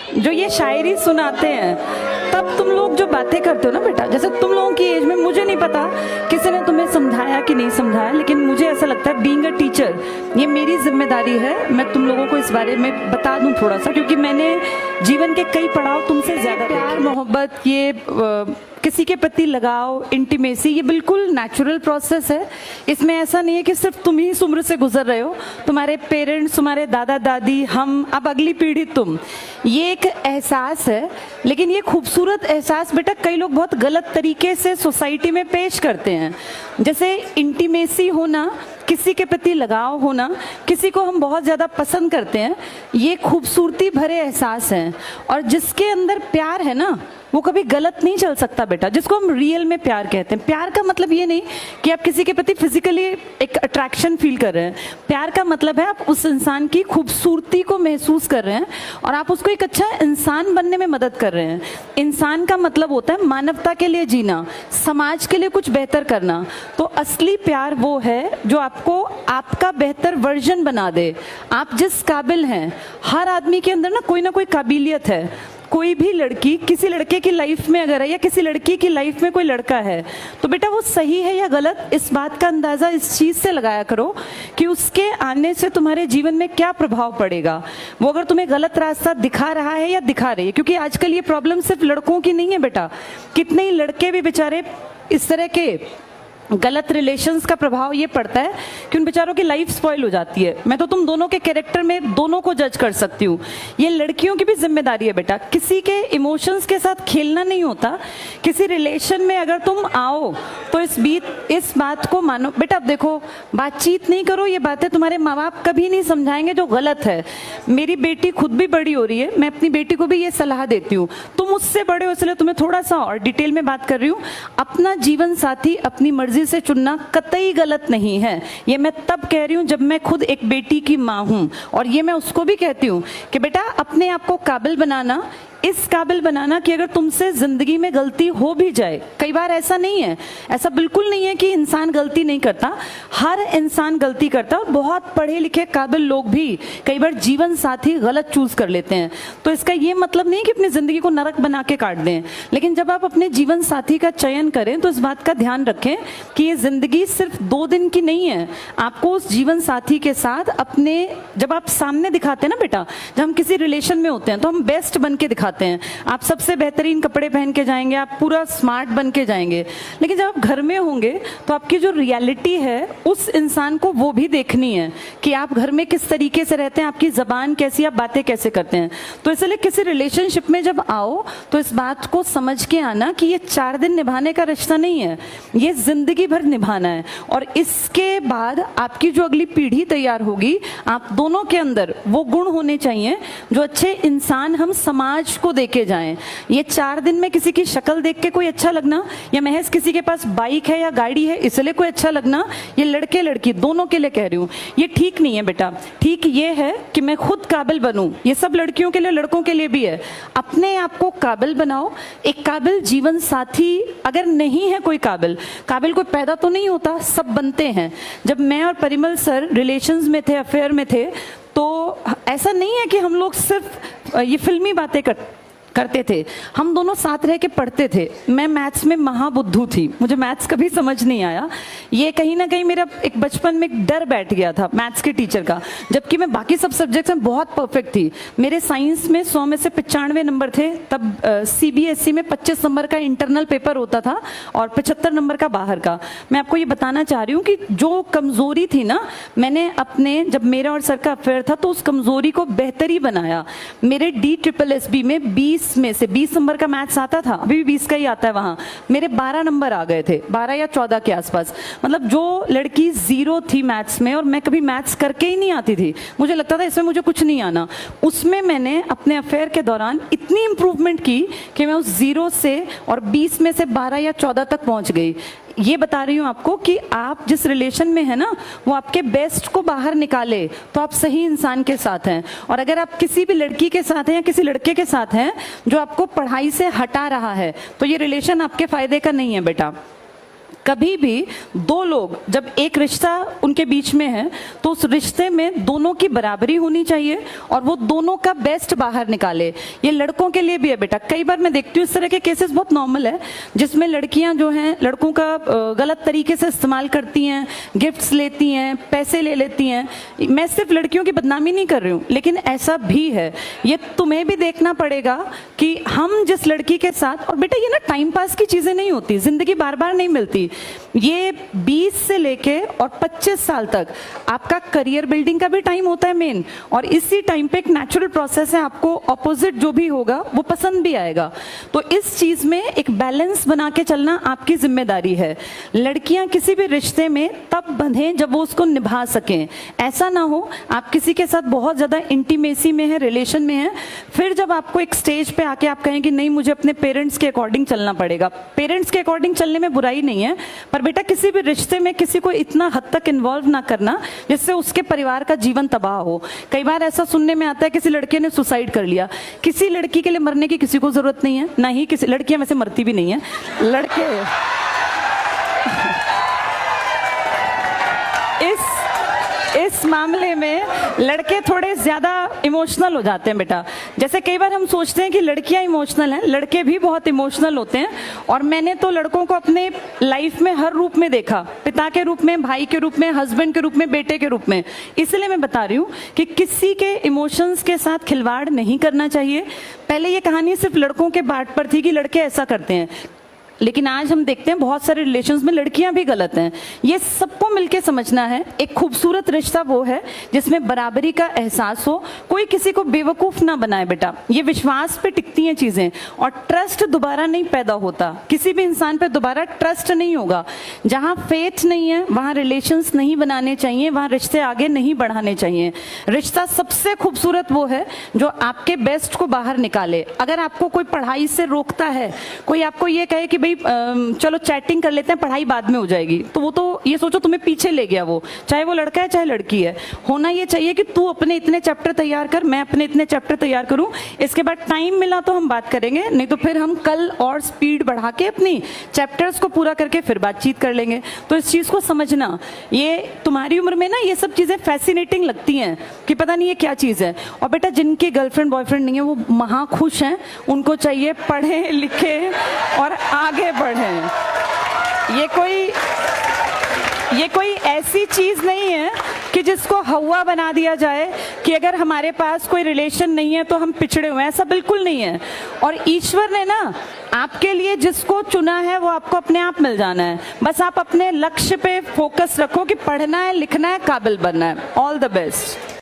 जो ये शायरी सुनाते हैं, तब तुम लोग जो बातें करते हो ना बेटा, जैसे तुम लोगों की एज में, मुझे नहीं पता किसी ने तुम्हें समझाया कि नहीं समझाया, लेकिन मुझे ऐसा लगता है बीइंग अ टीचर ये मेरी जिम्मेदारी है, मैं तुम लोगों को इस बारे में बता दूं थोड़ा सा, क्योंकि मैंने जीवन के कई पड़ाव तुमसे ज्यादा, प्यार मोहब्बत, ये किसी के प्रति लगाव, इंटीमेसी, ये बिल्कुल नेचुरल प्रोसेस है। इसमें ऐसा नहीं है कि सिर्फ तुम ही इस उम्र से गुजर रहे हो, तुम्हारे पेरेंट्स, तुम्हारे दादा दादी, हम, अब अगली पीढ़ी तुम, ये एक एहसास है। लेकिन ये खूबसूरत एहसास बेटा कई लोग बहुत गलत तरीके से सोसाइटी में पेश करते हैं। जैसे इंटीमेसी होना, किसी के प्रति लगाव होना, किसी को हम बहुत ज़्यादा पसंद करते हैं, ये खूबसूरती भरे एहसास हैं। और जिसके अंदर प्यार है ना, वो कभी गलत नहीं चल सकता बेटा, जिसको हम रियल में प्यार कहते हैं। प्यार का मतलब ये नहीं कि आप किसी के प्रति फिजिकली एक अट्रैक्शन फील कर रहे हैं। प्यार का मतलब है आप उस इंसान की खूबसूरती को महसूस कर रहे हैं और आप उसको एक अच्छा इंसान बनने में मदद कर रहे हैं। इंसान का मतलब होता है मानवता के लिए जीना, समाज के लिए कुछ बेहतर करना। तो असली प्यार वो है जो आपको आपका बेहतर वर्जन बना दे। आप जिस काबिल हैं, हर आदमी के अंदर ना कोई काबिलियत है। कोई भी लड़की किसी लड़के की लाइफ में अगर है, या किसी लड़की की लाइफ में कोई लड़का है, तो बेटा वो सही है या गलत, इस बात का अंदाजा इस चीज से लगाया करो कि उसके आने से तुम्हारे जीवन में क्या प्रभाव पड़ेगा। वो अगर तुम्हें गलत रास्ता दिखा रहा है या दिखा रही है, क्योंकि आजकल ये प्रॉब्लम सिर्फ लड़कों की नहीं है बेटा, कितने ही लड़के भी बेचारे इस तरह के गलत रिलेशंस का प्रभाव ये पड़ता है कि उन बेचारों की लाइफ स्पॉइल हो जाती है। मैं तो तुम दोनों के कैरेक्टर में दोनों को जज कर सकती हूँ। ये लड़कियों की भी जिम्मेदारी है बेटा, किसी के इमोशंस के साथ खेलना नहीं होता। किसी रिलेशन में अगर तुम आओ तो इस बात को मानो बेटा। अब देखो, बातचीत नहीं करो, ये बातें तुम्हारे माँ बाप कभी नहीं समझाएंगे जो गलत है। मेरी बेटी खुद भी बड़ी हो रही है, मैं अपनी बेटी को भी ये सलाह देती हूँ। तुम उससे बड़े हो इसलिए तुम्हें थोड़ा सा और डिटेल में बात कर रही हूँ। अपना जीवन साथी अपनी मर्जी से चुनना कतई गलत नहीं है। ये मैं तब कह रही हूं जब मैं खुद एक बेटी की मां हूं, और ये मैं उसको भी कहती हूं कि बेटा अपने आप को काबिल बनाना, इस काबिल बनाना कि अगर तुमसे जिंदगी में गलती हो भी जाए, कई बार ऐसा नहीं है, ऐसा बिल्कुल नहीं है कि इंसान गलती नहीं करता, हर इंसान गलती करता। और बहुत पढ़े लिखे काबिल लोग भी कई बार जीवन साथी गलत चूज कर लेते हैं। तो इसका ये मतलब नहीं कि अपनी जिंदगी को नरक बना के काट दें, लेकिन जब आप अपने जीवन साथी का चयन करें तो इस बात का ध्यान रखें कि ये जिंदगी सिर्फ 2 दिन की नहीं है। आपको उस जीवन साथी के साथ अपने, जब आप सामने दिखाते हैं ना बेटा, जब हम किसी रिलेशन में होते हैं तो हम बेस्ट बन के दिखाते हैं। आप सबसे बेहतरीन कपड़े पहन के जाएंगे, आप पूरा स्मार्ट बन के जाएंगे, लेकिन जब आप घर में होंगे तो आपकी जो रियलिटी है उस इंसान को वो भी देखनी है कि आप घर में किस तरीके से रहते हैं, आपकी जबान कैसी, आप बातें कैसे करते हैं। तो इसलिए किसी रिलेशनशिप में जब आओ तो इस बात को समझ के आना कि ये 4 दिन निभाने का रिश्ता नहीं है, ये जिंदगी भर निभाना है। और इसके बाद आपकी जो अगली पीढ़ी तैयार होगी, आप दोनों के अंदर वो गुण होने चाहिए जो अच्छे इंसान हम समाज को देके जाएं। ये 4 दिन में किसी की शक्ल देख के कोई अच्छा लगना, या महज किसी के पास बाइक है या गाड़ी है इसलिए कोई अच्छा लगना, ये लड़के लड़की दोनों के लिए कह रही हूँ, ये ठीक नहीं है बेटा। ठीक ये है कि मैं खुद काबिल बनूं, ये सब लड़कियों के लिए लड़कों के लिए भी है। अपने आप को काबिल बनाओ। एक काबिल जीवन साथी अगर नहीं है, कोई काबिल कोई पैदा तो नहीं होता, सब बनते हैं। जब मैं और परिमल सर रिलेशंस में थे, अफेयर में थे, तो ऐसा नहीं है कि हम लोग सिर्फ ये फिल्मी बातें करते थे, हम दोनों साथ रह के पढ़ते थे। मैं मैथ्स में महाबुद्धू थी, मुझे मैथ्स कभी समझ नहीं आया। ये कहीं ना कहीं मेरा एक बचपन में एक डर बैठ गया था मैथ्स के टीचर का, जबकि मैं बाकी सब सब्जेक्ट्स में बहुत परफेक्ट थी। मेरे साइंस में 100 में से 95 नंबर थे। तब CBSE में 25 नंबर का इंटरनल पेपर होता था और 75 नंबर का बाहर का। मैं आपको ये बताना चाह रही हूँ कि जो कमजोरी थी ना, मैंने अपने, जब मेरा और सर का अफेयर था तो उस कमजोरी को बेहतरी बनाया। मेरे DSSB में 20 में से 20 नंबर का मैथ्स आता था, अभी भी 20 का ही आता है वहां, मेरे 12 नंबर आ गए थे, 12 या 14 के आसपास। मतलब जो लड़की 0 थी मैथ्स में, और मैं कभी मैथ्स करके ही नहीं आती थी, मुझे लगता था इसमें मुझे कुछ नहीं आना, उसमें मैंने अपने अफेयर के दौरान इतनी इंप्रूवमेंट की कि मैं उस 0 से और 20 में से 12 या 14 तक पहुंच गई। ये बता रही हूँ आपको कि आप जिस रिलेशन में है ना, वो आपके बेस्ट को बाहर निकाले तो आप सही इंसान के साथ हैं। और अगर आप किसी भी लड़की के साथ हैं या किसी लड़के के साथ हैं जो आपको पढ़ाई से हटा रहा है, तो ये रिलेशन आपके फायदे का नहीं है बेटा। कभी भी दो लोग जब एक रिश्ता उनके बीच में है तो उस रिश्ते में दोनों की बराबरी होनी चाहिए और वो दोनों का बेस्ट बाहर निकाले। ये लड़कों के लिए भी है बेटा। कई बार मैं देखती हूँ इस तरह के केसेस बहुत नॉर्मल है जिसमें लड़कियां जो हैं लड़कों का गलत तरीके से इस्तेमाल करती हैं, गिफ्ट्स लेती हैं, पैसे ले लेती हैं। मैं सिर्फ लड़कियों की बदनामी नहीं कर रही हूँ, लेकिन ऐसा भी है। ये तुम्हें भी देखना पड़ेगा कि हम जिस लड़की के साथ, और बेटा ये ना टाइम पास की चीजें नहीं होती, जिंदगी बार बार नहीं मिलती। ये 20 से लेके और 25 साल तक आपका करियर बिल्डिंग का भी टाइम होता है मेन, और इसी टाइम पे एक नेचुरल प्रोसेस है, आपको ऑपोजिट जो भी होगा वो पसंद भी आएगा। तो इस चीज में एक बैलेंस बना के चलना आपकी जिम्मेदारी है। लड़कियां किसी भी रिश्ते में तब बंधें जब वो उसको निभा सकें। ऐसा ना हो आप किसी के साथ बहुत ज्यादा इंटीमेसी में है, रिलेशन में है, फिर जब आपको एक स्टेज पे आके आप कहें कि नहीं मुझे अपने पेरेंट्स के अकॉर्डिंग चलना पड़ेगा। पेरेंट्स के अकॉर्डिंग चलने में बुराई नहीं है, पर बेटा किसी भी रिश्ते में किसी को इतना हद तक इन्वॉल्व ना करना जिससे उसके परिवार का जीवन तबाह हो। कई बार ऐसा सुनने में आता है किसी लड़के ने सुसाइड कर लिया। किसी लड़की के लिए मरने की किसी को जरूरत नहीं है, ना ही किसी, लड़कियां वैसे मरती भी नहीं है, लड़के इस मामले में लड़के थोड़े ज्यादा इमोशनल हो जाते हैं बेटा। जैसे कई बार हम सोचते हैं कि लड़कियां इमोशनल हैं, लड़के भी बहुत इमोशनल होते हैं। और मैंने तो लड़कों को अपने लाइफ में हर रूप में देखा, पिता के रूप में, भाई के रूप में, हस्बैंड के रूप में, बेटे के रूप में। इसलिए मैं बता रही हूँ कि किसी के इमोशंस के साथ खिलवाड़ नहीं करना चाहिए। पहले ये कहानी सिर्फ लड़कों के बाट पर थी कि लड़के ऐसा करते हैं, लेकिन आज हम देखते हैं बहुत सारे रिलेशंस में लड़कियां भी गलत हैं। ये सबको मिलके समझना है। एक खूबसूरत रिश्ता वो है जिसमें बराबरी का एहसास हो, कोई किसी को बेवकूफ ना बनाए बेटा। ये विश्वास पे टिकती हैं चीजें, और ट्रस्ट दोबारा नहीं पैदा होता। किसी भी इंसान पे दोबारा ट्रस्ट नहीं होगा। जहां फेथ नहीं है वहां रिलेशंस नहीं बनाने चाहिए, वहां रिश्ते आगे नहीं बढ़ाने चाहिए। रिश्ता सबसे खूबसूरत वो है जो आपके बेस्ट को बाहर निकाले। अगर आपको कोई पढ़ाई से रोकता है, कोई आपको ये कहे कि चलो चैटिंग कर लेते हैं, पढ़ाई बाद में हो जाएगी, तो वो तो ये सोचो तुम्हें पीछे ले गया वो, चाहे वो लड़का है चाहे लड़की है। होना ये चाहिए कि तू अपने इतने चैप्टर तैयार कर, मैं अपने इतने चैप्टर तैयार करूं, इसके बाद टाइम मिला तो हम बात करेंगे, नहीं तो फिर हम कल और स्पीड बढ़ा के अपनी चैप्टर्स को पूरा करके फिर बातचीत कर लेंगे। तो इस चीज को समझना, ये तुम्हारी उम्र में ना ये सब चीजें फैसिनेटिंग लगती हैं कि पता नहीं ये क्या चीज है। और बेटा जिनके गर्लफ्रेंड बॉयफ्रेंड नहीं है वो महा खुश हैं, उनको चाहिए पढ़े लिखे और आगे बढ़ें। ये कोई ऐसी चीज नहीं है कि जिसको हवा बना दिया जाए कि अगर हमारे पास कोई रिलेशन नहीं है तो हम पिछड़े हुए हैं, ऐसा बिल्कुल नहीं है। और ईश्वर ने ना आपके लिए जिसको चुना है वो आपको अपने आप मिल जाना है। बस आप अपने लक्ष्य पे फोकस रखो कि पढ़ना है, लिखना है, काबिल बनना है। All the best.